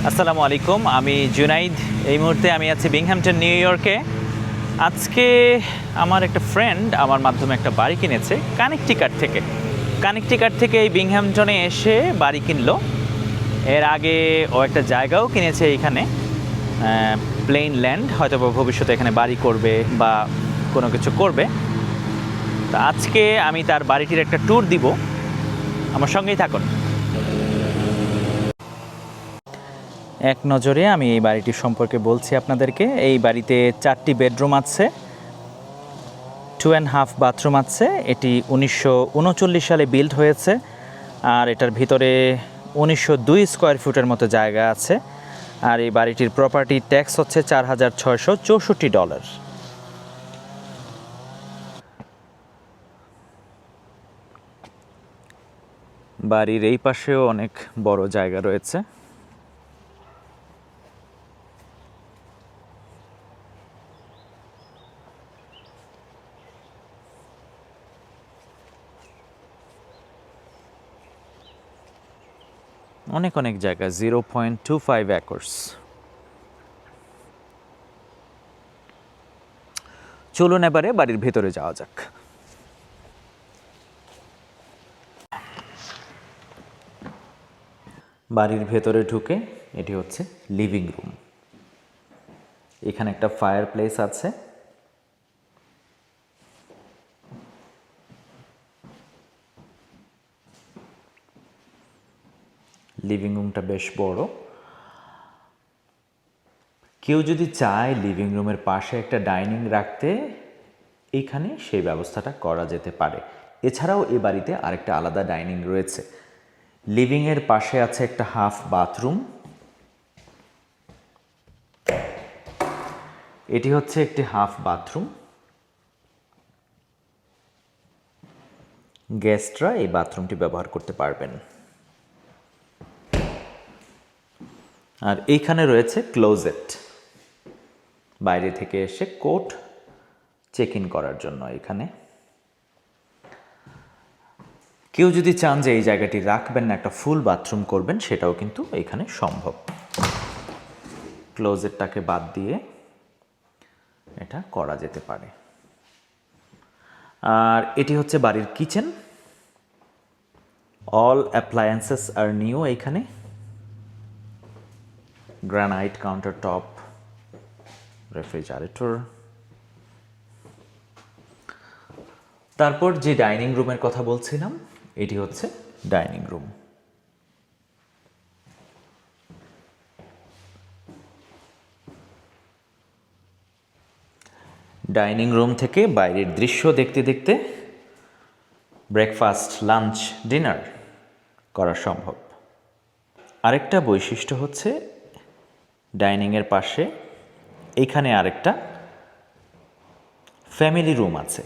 আসসালামু আলাইকুম, আমি জুনাইদ। এই মুহূর্তে আমি আছি বিংহ্যামটন, নিউ ইয়র্কে। আজকে আমার একটা ফ্রেন্ড আমার মাধ্যমে একটা বাড়ি কিনেছে কানেকটিকাট থেকে এই বিংহ্যামটনে এসে বাড়ি কিনলো। এর আগে ও একটা জায়গাও কিনেছে এইখানে, প্লেন ল্যান্ড, হয়তো ভবিষ্যতে এখানে বাড়ি করবে বা কোনো কিছু করবে। তো আজকে আমি তার বাড়িটির একটা ট্যুর দিব, আমার সঙ্গেই থাকুন। এক নজরে আমি এই বাড়িটির সম্পর্কে বলছি আপনাদেরকে। এই বাড়িতে 4টি বেডরুম আছে, 2.5 বাথরুম আছে। এটি 1939 সালে বিল্ড হয়েছে, আর এটার ভিতরে 1902 স্কোয়ার ফুটের মতো জায়গা আছে। আর এই বাড়িটির প্রপার্টি ট্যাক্স হচ্ছে $4,664। বাড়ির এই পাশেও অনেক বড় জায়গা রয়েছে। অনেক অনেক জায়গা, 0.25 একর্স। চলুন এবারে বাড়ির ভেতরে যাওয়া যাক। বাড়ির ভেতরে ঢুকে এটি হচ্ছে লিভিং রুম। এখানে একটা ফায়ার প্লেস আছে। লিভিং রুমটা বেশ বড়। কেউ যদি চায় লিভিং রুমের পাশে একটা ডাইনিং রাখতে, এইখানে সেই ব্যবস্থাটা করা যেতে পারে। এছাড়াও এ বাড়িতে আরেকটা আলাদা ডাইনিং রয়েছে। লিভিংয়ের পাশে আছে একটা হাফ বাথরুম। এটি হচ্ছে একটি হাফ বাথরুম। গেস্টরা এই বাথরুমটি ব্যবহার করতে পারবেন। আর এইখানে রয়েছে ক্লোজেট, বাইরে থেকে এসে কোট চেক ইন করার জন্য। এখানে কেউ যদি চান যে এই জায়গাটি রাখবেন না, একটা ফুল বাথরুম করবেন, সেটাও কিন্তু এখানে সম্ভব। ক্লোজেটটাকে বাদ দিয়ে এটা করা যেতে পারে। আর এটি হচ্ছে বাড়ির কিচেন। অল অ্যাপ্লায়েন্সেস আর নিউ। এইখানে গ্রানাইট কাউন্টার টপ, রেফ্রিজারেটর। তারপর যে ডাইনিং রুমের কথা বলছিলাম, এটি হচ্ছে ডাইনিং রুম। ডাইনিং রুম থেকে বাইরের দৃশ্য দেখতে দেখতে ব্রেকফাস্ট, লাঞ্চ, ডিনার করা সম্ভব। আরেকটা বৈশিষ্ট্য হচ্ছে ডাইনিংয়ের পাশে এইখানে আরেকটা ফ্যামিলি রুম আছে।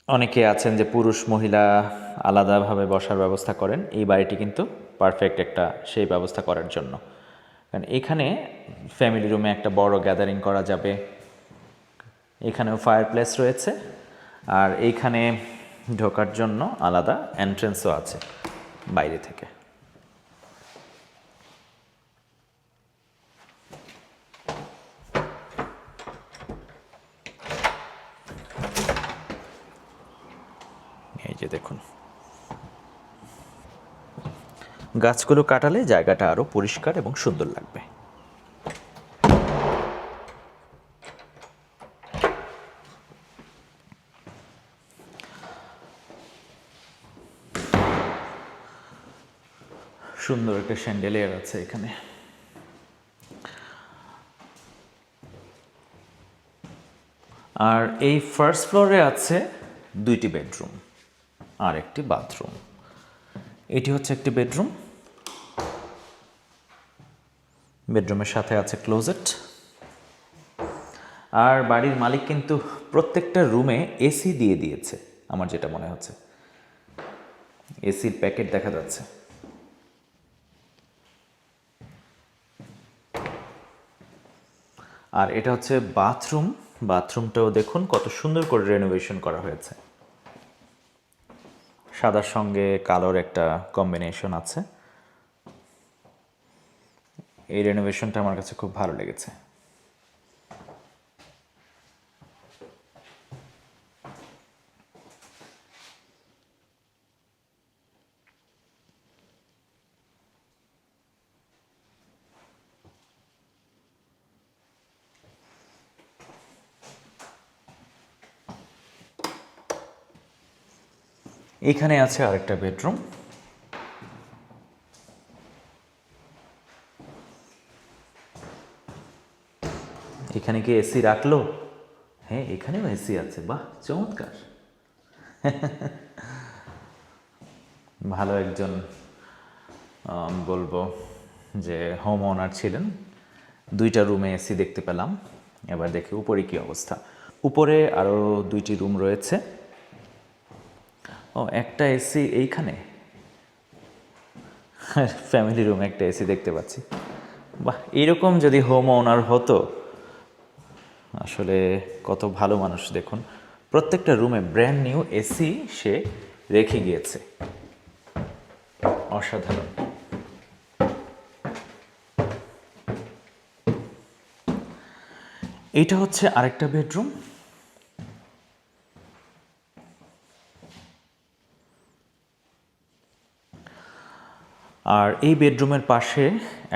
অনেকে আছেন যে পুরুষ মহিলা আলাদাভাবে বসার ব্যবস্থা করেন, এই বাড়িটি কিন্তু পারফেক্ট একটা সেই ব্যবস্থা করার জন্য। কারণ এখানে ফ্যামিলি রুমে একটা বড় গ্যাদারিং করা যাবে। এখানেও ফায়ার প্লেস রয়েছে, আর এইখানে ঢোকার জন্য আলাদা এন্ট্রেন্সও আছে বাইরে থেকে। এই যে দেখুন, গাছগুলো কাটালে জায়গাটা আরো পরিষ্কার এবং সুন্দর লাগবে। সুন্দর একটা শ্যান্ডেলিয়ার আছে এখানে। আর এই ফার্স্ট ফ্লোরে আছে 2টি বেডরুম আর একটি বাথরুম। এটি হচ্ছে একটি বেডরুম। বেডরুমের সাথে আছে ক্লোজেট। আর বাড়ির মালিক কিন্তু প্রত্যেকটা রুমে এসি দিয়ে দিয়েছে, আমার যেটা মনে হচ্ছে। এসির প্যাকেট দেখা যাচ্ছে। আর এটা হচ্ছে বাথরুম। বাথরুমটাও দেখুন কত সুন্দর করে রেনোভেশন করা হয়েছে। সাদার সঙ্গে কালোর একটা কম্বিনেশন আছে। এই রেনোভেশনটা আমার কাছে খুব ভালো লেগেছে। এখানে আছে আরেকটা বেডরুম। এখানে কি এসি রাখলো? হ্যাঁ, এখানেও এসি আছে। বাহ, চমৎকার। ভালো একজন বলবো যে হোম ওনার ছিলেন। 2টা রুমে এসি দেখতে পেলাম। এবার দেখি উপরে কি অবস্থা। উপরে আরও 2টি রুম রয়েছে। ও, একটা এসি এইখানে। ফ্যামিলি রুমে একটা এসি দেখতে পাচ্ছি। বাহ, এরকম যদি হোম ওনার হতো, আসলে কত ভালো মানুষ দেখুন। প্রত্যেকটা রুমে ব্র্যান্ড নিউ এসি সে রেখে গিয়েছে। অসাধারণ। এইটা হচ্ছে আরেকটা বেডরুম। আর এই বেডরুমের পাশে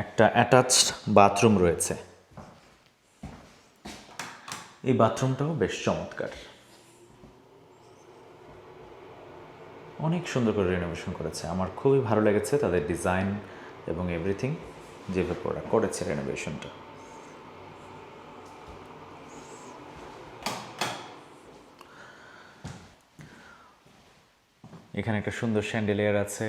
একটা অ্যাটাচড বাথরুম রয়েছে। এই বাথরুমটাও বেশ চমৎকার। অনেক সুন্দর করে রেনোভেশন করেছে। আমার খুবই ভালো লেগেছে তাদের ডিজাইন এবং এভরিথিং, যেভাবে ওরা করেছে রেনোভেশনটা। এখানে একটা সুন্দর শ্যান্ডেলিয়ার আছে।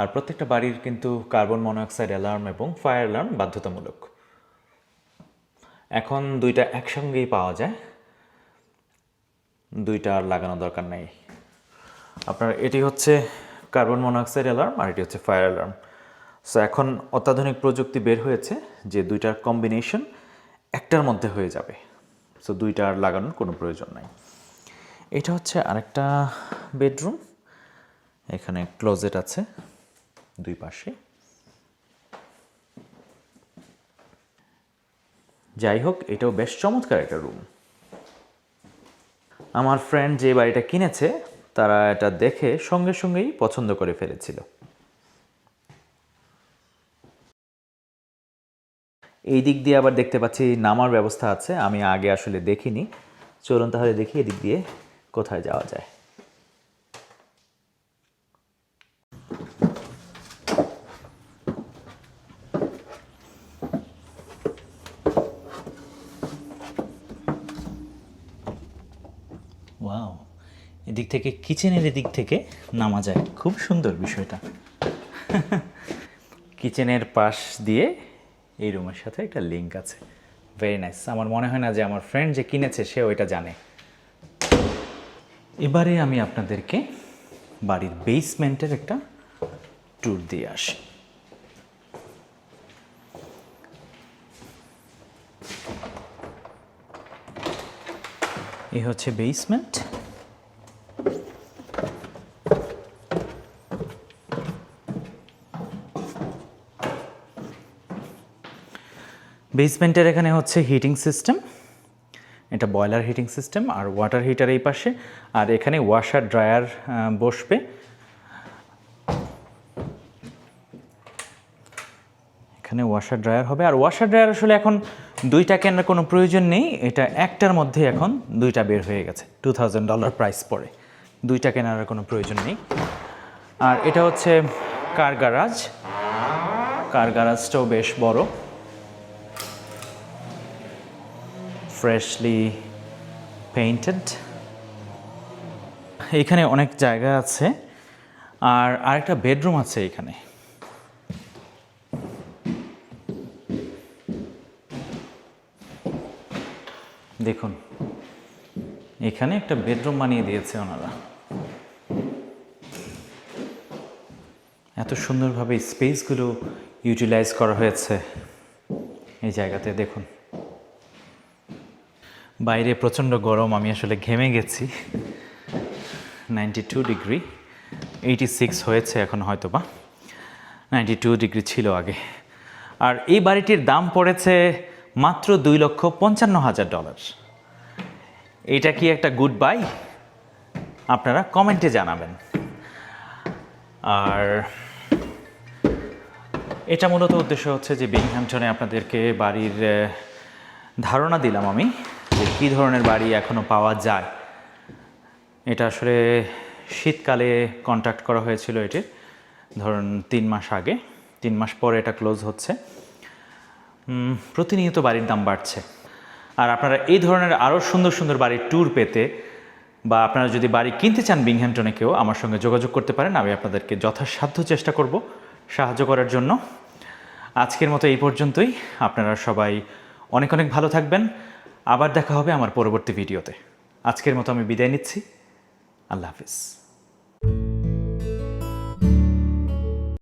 আর প্রত্যেকটা বাড়ির কিন্তু কার্বন মনোক্সাইড অ্যালার্ম এবং ফায়ার অ্যালার্ম বাধ্যতামূলক। এখন 2টা একসঙ্গেই পাওয়া যায়, 2টা আর লাগানো দরকার নেই আপনার। এটি হচ্ছে কার্বন মনোক্সাইড অ্যালার্ম আর এটি হচ্ছে ফায়ার অ্যালার্ম। সো এখন অত্যাধুনিক প্রযুক্তি বের হয়েছে যে 2টার কম্বিনেশন একটার মধ্যে হয়ে যাবে। সো 2টা আর লাগানোর কোনো প্রয়োজন নাই। এটা হচ্ছে আরেকটা বেডরুম। এখানে ক্লোজেট আছে 2 পাশে। যাই হোক, এটাও বেশ চমৎকার একটা রুম। আমার ফ্রেন্ড যে বাড়িটা কিনেছে তারা এটা দেখে সঙ্গে সঙ্গেই পছন্দ করে ফেলেছিল। এই দিক দিয়ে আবার দেখতে পাচ্ছি নামার ব্যবস্থা আছে, আমি আগে আসলে দেখিনি। চলুন তাহলে দেখি এদিক দিয়ে কোথায় যাওয়া যায়। ওয়াও, এদিক থেকে কিচেনের এদিক থেকে নামা যায়। খুব সুন্দর বিষয়টা। কিচেনের পাশ দিয়ে এই রুমের সাথে একটা লিঙ্ক আছে। Very nice. আমার মনে হয় না যে আমার ফ্রেন্ড যে কিনেছে সে ওইটা জানে। এবারে আমি আপনাদেরকে বাড়ির বেসমেন্টের একটা ট্যুর দিয়ে আসি। এই হচ্ছে বেসমেন্ট। বেসমেন্টের এখানে হচ্ছে হিটিং সিস্টেম, এটা বয়লার হিটিং সিস্টেম, আর ওয়াটার হিটার এই পাশে, আর এখানে ওয়াশার ড্রায়ার বসবে। এখানে ওয়াশার ড্রায়ার হবে। আর ওয়াশার ড্রায়ার আসলে এখন 2টা কেনার কোনো প্রয়োজন নেই, এটা একটার মধ্যে এখন 2টা বের হয়ে গেছে। $2000 প্রাইস পড়ে, 2টা কেনার কোনো প্রয়োজন নেই। আর এটা হচ্ছে কার গ্যারাজ। কার গ্যারাজটাও বেশ বড়, ফ্রেশলি পেইন্টেড। এখানে অনেক জায়গা আছে। আর আরেকটা বেডরুম আছে এখানে। দেখুন, এখানে একটা বেডরুম বানিয়ে দিয়েছে ওনারা। এত সুন্দরভাবে স্পেসগুলো ইউটিলাইজ করা হয়েছে এই জায়গাতে। দেখুন, বাইরে প্রচণ্ড গরম, আমি আসলে ঘেমে গেছি। 92 ডিগ্রি, 86 হয়েছে এখন হয়তো বা, 92 ডিগ্রি ছিল আগে। আর এই বাড়িটির দাম পড়েছে মাত্র $2,55,000। এটা কি একটা গুড বাই? আপনারা কমেন্টে জানাবেন। আর এটা মূলত উদ্দেশ্য হচ্ছে যে বিংহ্যামটনে আপনাদেরকে বাড়ির ধারণা দিলাম আমি যে কী ধরনের বাড়ি এখনও পাওয়া যায়। এটা আসলে শীতকালে কন্ট্যাক্ট করা হয়েছিল, এটি ধরুন 3 মাস আগে। 3 মাস পরে এটা ক্লোজ হচ্ছে। প্রতিনিয়ত বাড়ির দাম বাড়ছে। আর আপনারা এই ধরনের আরও সুন্দর সুন্দর বাড়ির ট্যুর পেতে বা আপনারা যদি বাড়ি কিনতে চান বিংহ্যামটনে, কেউ আমার সঙ্গে যোগাযোগ করতে পারেন। আমি আপনাদেরকে যথাসাধ্য চেষ্টা করব সাহায্য করার জন্য। আজকের মতো এই পর্যন্তই। আপনারা সবাই অনেক অনেক ভালো থাকবেন। আবার দেখা হবে আমার পরবর্তী ভিডিওতে। আজকের মতো আমি বিদায় নিচ্ছি। আল্লাহ হাফিজ।